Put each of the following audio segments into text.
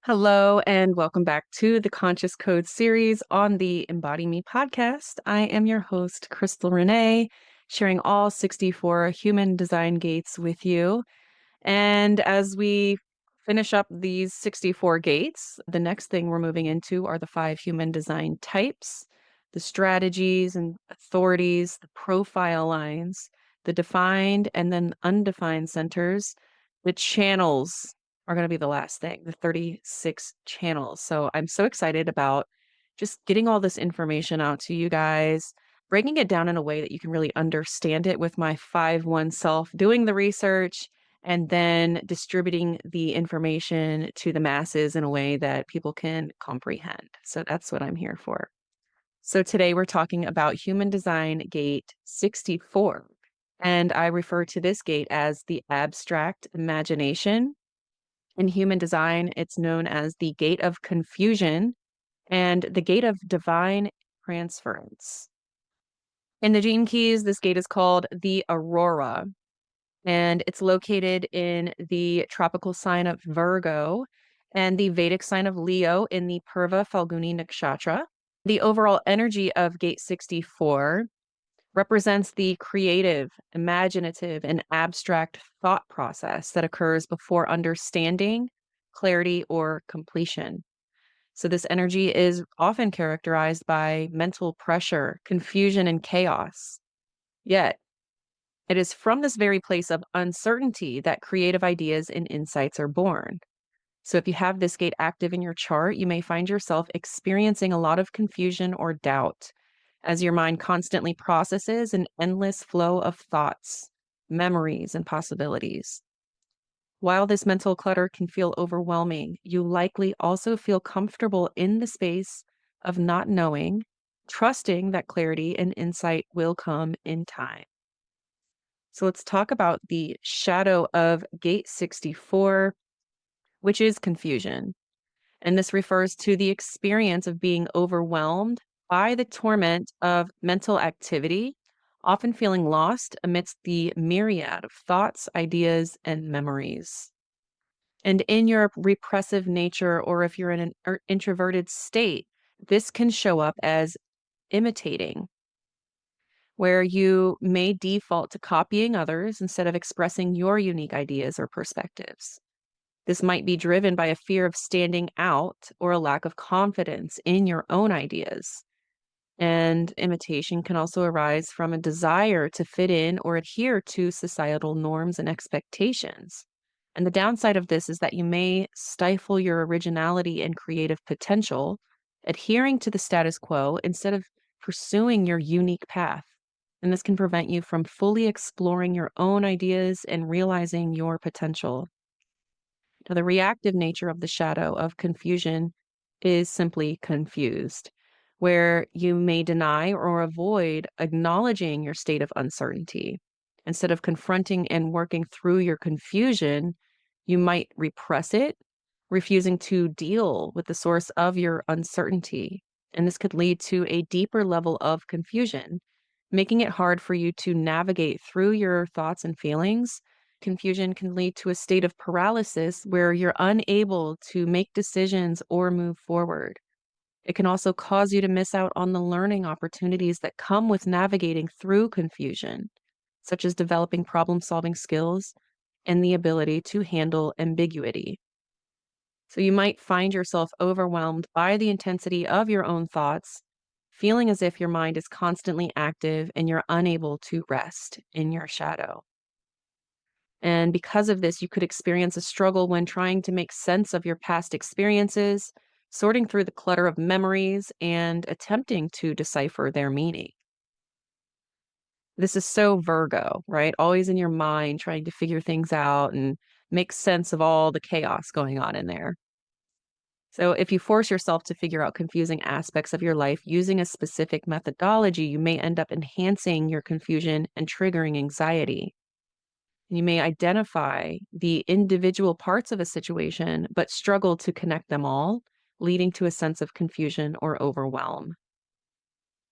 Hello, and welcome back to the Conscious Code series on the EmbodyME Podcast. I am your host, Crystal Renae, sharing all 64 human design gates with you. And as we finish up these 64 gates, the next thing we're moving into are the 5 human design types, the strategies and authorities, the profile lines, the defined and then undefined centers, the channels are going to be the last thing, the 36 channels. So I'm so excited about just getting all this information out to you guys, breaking it down in a way that you can really understand it with my 5-1 self, doing the research, and then distributing the information to the masses in a way that people can comprehend. So that's what I'm here for. So today we're talking about Human Design Gate 64. And I refer to this gate as the abstract imagination. In human design, it's known as the gate of confusion and the gate of divine transference. In the gene keys, this gate is called the Aurora, and it's located in the tropical sign of Virgo and the Vedic sign of Leo in the Purva Falguni Nakshatra. The overall energy of gate 64 represents the creative, imaginative, and abstract thought process that occurs before understanding, clarity, or completion. So, this energy is often characterized by mental pressure, confusion, and chaos. Yet, it is from this very place of uncertainty that creative ideas and insights are born. So, if you have this gate active in your chart, you may find yourself experiencing a lot of confusion or doubt as your mind constantly processes an endless flow of thoughts, memories, and possibilities. While this mental clutter can feel overwhelming, you likely also feel comfortable in the space of not knowing, trusting that clarity and insight will come in time. So let's talk about the shadow of gate 64, which is confusion. And this refers to the experience of being overwhelmed by the torment of mental activity, often feeling lost amidst the myriad of thoughts, ideas, and memories. And in your repressive nature, or if you're in an introverted state, this can show up as imitating, where you may default to copying others instead of expressing your unique ideas or perspectives. This might be driven by a fear of standing out or a lack of confidence in your own ideas. And imitation can also arise from a desire to fit in or adhere to societal norms and expectations. And the downside of this is that you may stifle your originality and creative potential, adhering to the status quo instead of pursuing your unique path. And this can prevent you from fully exploring your own ideas and realizing your potential. Now, the reactive nature of the shadow of confusion is simply confused, where you may deny or avoid acknowledging your state of uncertainty. Instead of confronting and working through your confusion, you might repress it, refusing to deal with the source of your uncertainty. And this could lead to a deeper level of confusion, making it hard for you to navigate through your thoughts and feelings. Confusion can lead to a state of paralysis where you're unable to make decisions or move forward. It can also cause you to miss out on the learning opportunities that come with navigating through confusion, such as developing problem-solving skills and the ability to handle ambiguity. So you might find yourself overwhelmed by the intensity of your own thoughts, feeling as if your mind is constantly active and you're unable to rest in your shadow. And because of this, you could experience a struggle when trying to make sense of your past experiences, sorting through the clutter of memories, and attempting to decipher their meaning. This is so Virgo, right? Always in your mind, trying to figure things out and make sense of all the chaos going on in there. So, if you force yourself to figure out confusing aspects of your life using a specific methodology, you may end up enhancing your confusion and triggering anxiety. You may identify the individual parts of a situation, but struggle to connect them all, leading to a sense of confusion or overwhelm.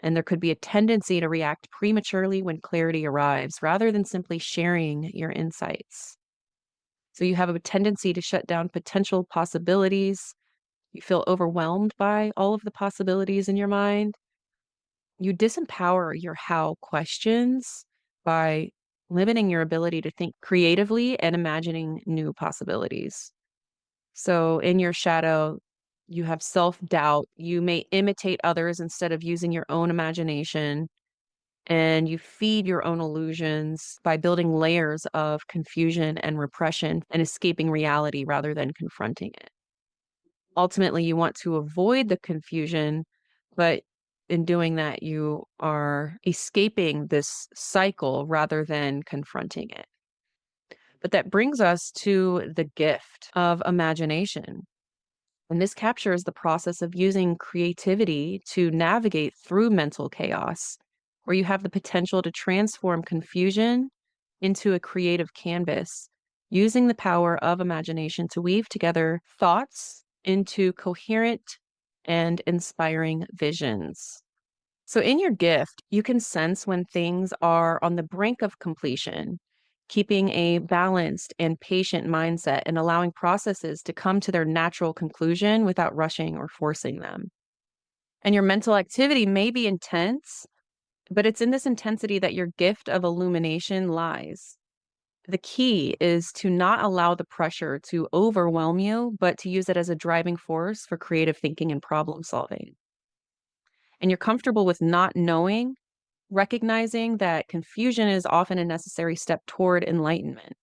And there could be a tendency to react prematurely when clarity arrives, rather than simply sharing your insights. So you have a tendency to shut down potential possibilities, You feel overwhelmed by all of the possibilities in your mind. You disempower your how questions by limiting your ability to think creatively and imagining new possibilities. So, in your shadow, you have self doubt. You may imitate others instead of using your own imagination. And you feed your own illusions by building layers of confusion and repression and escaping reality rather than confronting it. Ultimately, you want to avoid the confusion, but in doing that, you are escaping this cycle rather than confronting it. But that brings us to the gift of imagination. And this captures the process of using creativity to navigate through mental chaos, where you have the potential to transform confusion into a creative canvas, using the power of imagination to weave together thoughts into coherent and inspiring visions. So, in your gift, you can sense when things are on the brink of completion, keeping a balanced and patient mindset and allowing processes to come to their natural conclusion without rushing or forcing them. And your mental activity may be intense, but it's in this intensity that your gift of illumination lies. The key is to not allow the pressure to overwhelm you, but to use it as a driving force for creative thinking and problem solving. And you're comfortable with not knowing, recognizing that confusion is often a necessary step toward enlightenment.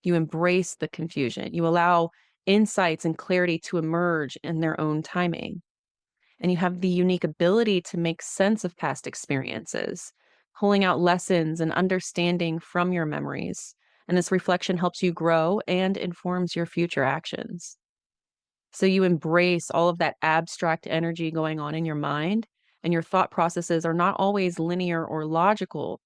You embrace the confusion. You allow insights and clarity to emerge in their own timing. And you have the unique ability to make sense of past experiences, pulling out lessons and understanding from your memories. And this reflection helps you grow and informs your future actions. So you embrace all of that abstract energy going on in your mind, and your thought processes are not always linear or logical.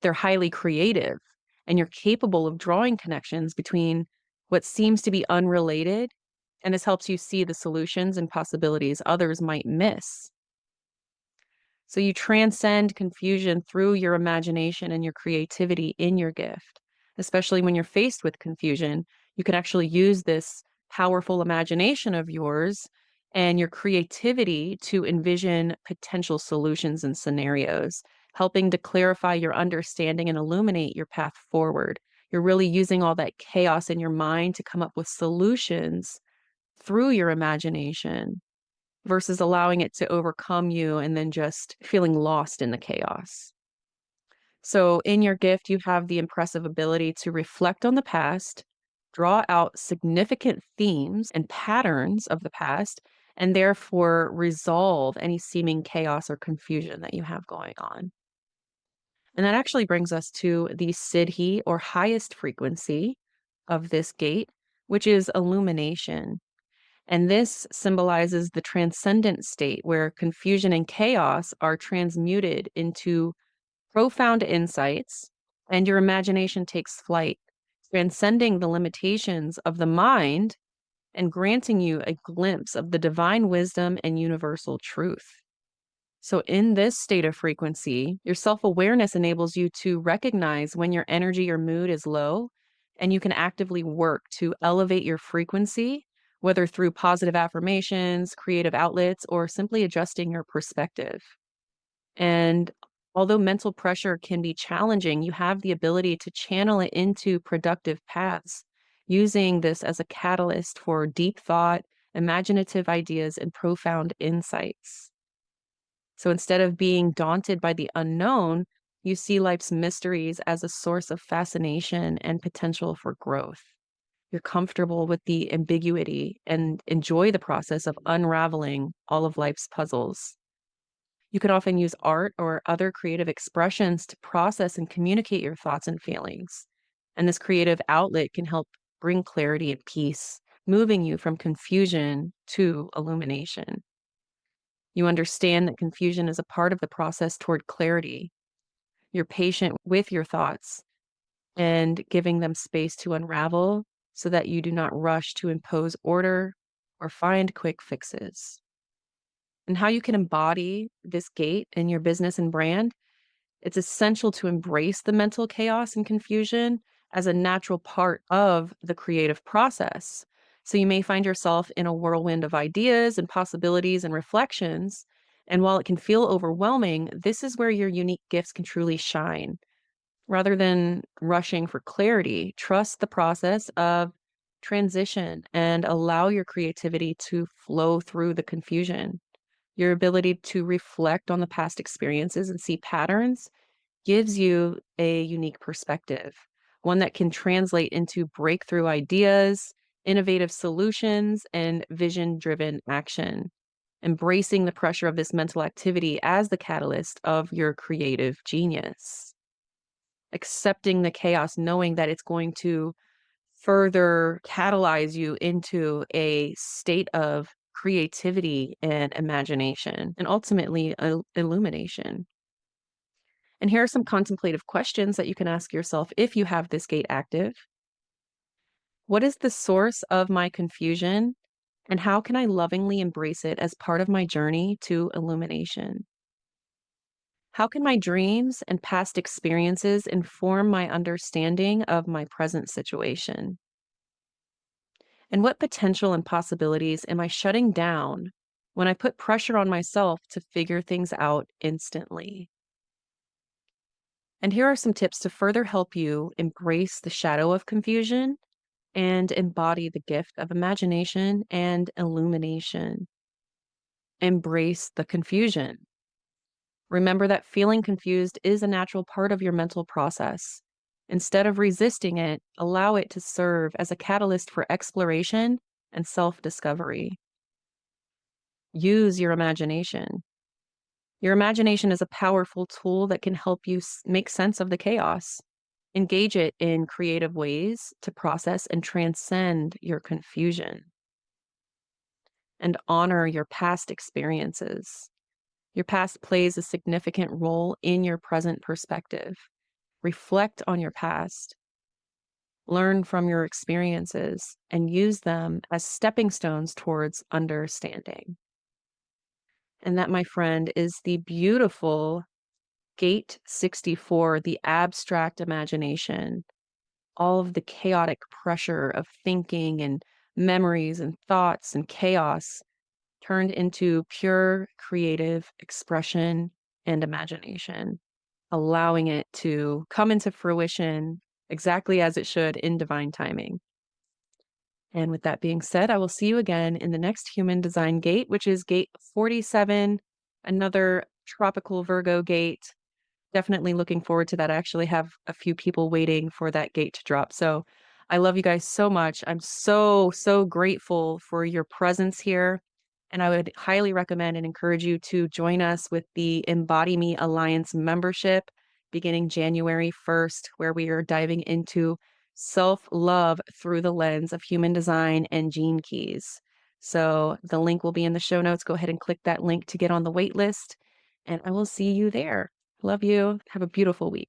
They're highly creative, and you're capable of drawing connections between what seems to be unrelated, and this helps you see the solutions and possibilities others might miss. So you transcend confusion through your imagination and your creativity in your gift. Especially when you're faced with confusion, you can actually use this powerful imagination of yours and your creativity to envision potential solutions and scenarios, helping to clarify your understanding and illuminate your path forward. You're really using all that chaos in your mind to come up with solutions through your imagination versus allowing it to overcome you and then just feeling lost in the chaos. So, in your gift, you have the impressive ability to reflect on the past, draw out significant themes and patterns of the past, and therefore resolve any seeming chaos or confusion that you have going on. And that actually brings us to the siddhi or highest frequency of this gate, which is illumination. And this symbolizes the transcendent state where confusion and chaos are transmuted into profound insights, and your imagination takes flight, transcending the limitations of the mind and granting you a glimpse of the divine wisdom and universal truth. So, in this state of frequency, your self awareness enables you to recognize when your energy or mood is low, and you can actively work to elevate your frequency, whether through positive affirmations, creative outlets, or simply adjusting your perspective. And although mental pressure can be challenging, you have the ability to channel it into productive paths, using this as a catalyst for deep thought, imaginative ideas, and profound insights. So instead of being daunted by the unknown, you see life's mysteries as a source of fascination and potential for growth. You're comfortable with the ambiguity and enjoy the process of unraveling all of life's puzzles. You can often use art or other creative expressions to process and communicate your thoughts and feelings. And this creative outlet can help bring clarity and peace, moving you from confusion to illumination. You understand that confusion is a part of the process toward clarity. You're patient with your thoughts and giving them space to unravel so that you do not rush to impose order or find quick fixes. And how you can embody this gate in your business and brand, it's essential to embrace the mental chaos and confusion as a natural part of the creative process. So you may find yourself in a whirlwind of ideas and possibilities and reflections. And while it can feel overwhelming, this is where your unique gifts can truly shine. Rather than rushing for clarity, trust the process of transition and allow your creativity to flow through the confusion. Your ability to reflect on the past experiences and see patterns gives you a unique perspective, one that can translate into breakthrough ideas, innovative solutions, and vision driven action. Embracing the pressure of this mental activity as the catalyst of your creative genius. Accepting the chaos, knowing that it's going to further catalyze you into a state of creativity and imagination, and ultimately illumination. And here are some contemplative questions that you can ask yourself if you have this gate active. What is the source of my confusion, and how can I lovingly embrace it as part of my journey to illumination? How can my dreams and past experiences inform my understanding of my present situation? And what potential and possibilities am I shutting down when I put pressure on myself to figure things out instantly? And here are some tips to further help you embrace the shadow of confusion and embody the gift of imagination and illumination. Embrace the confusion. Remember that feeling confused is a natural part of your mental process. Instead of resisting it, allow it to serve as a catalyst for exploration and self discovery. Use your imagination. Your imagination is a powerful tool that can help you make sense of the chaos. Engage it in creative ways to process and transcend your confusion. And honor your past experiences. Your past plays a significant role in your present perspective. Reflect on your past, learn from your experiences, and use them as stepping stones towards understanding. And that, my friend, is the beautiful Gate 64, the abstract imagination, all of the chaotic pressure of thinking and memories and thoughts and chaos turned into pure creative expression and imagination, allowing it to come into fruition exactly as it should in divine timing. And with that being said, I will see you again in the next human design gate, which is gate 47, another tropical Virgo gate. Definitely looking forward to that. I actually have a few people waiting for that gate to drop. So I love you guys so much. I'm so, so grateful for your presence here. And I would highly recommend and encourage you to join us with the EmbodyME Alliance membership beginning January 1st, where we are diving into self-love through the lens of human design and gene keys. So the link will be in the show notes. Go ahead and click that link to get on the wait list, and I will see you there. Love you. Have a beautiful week.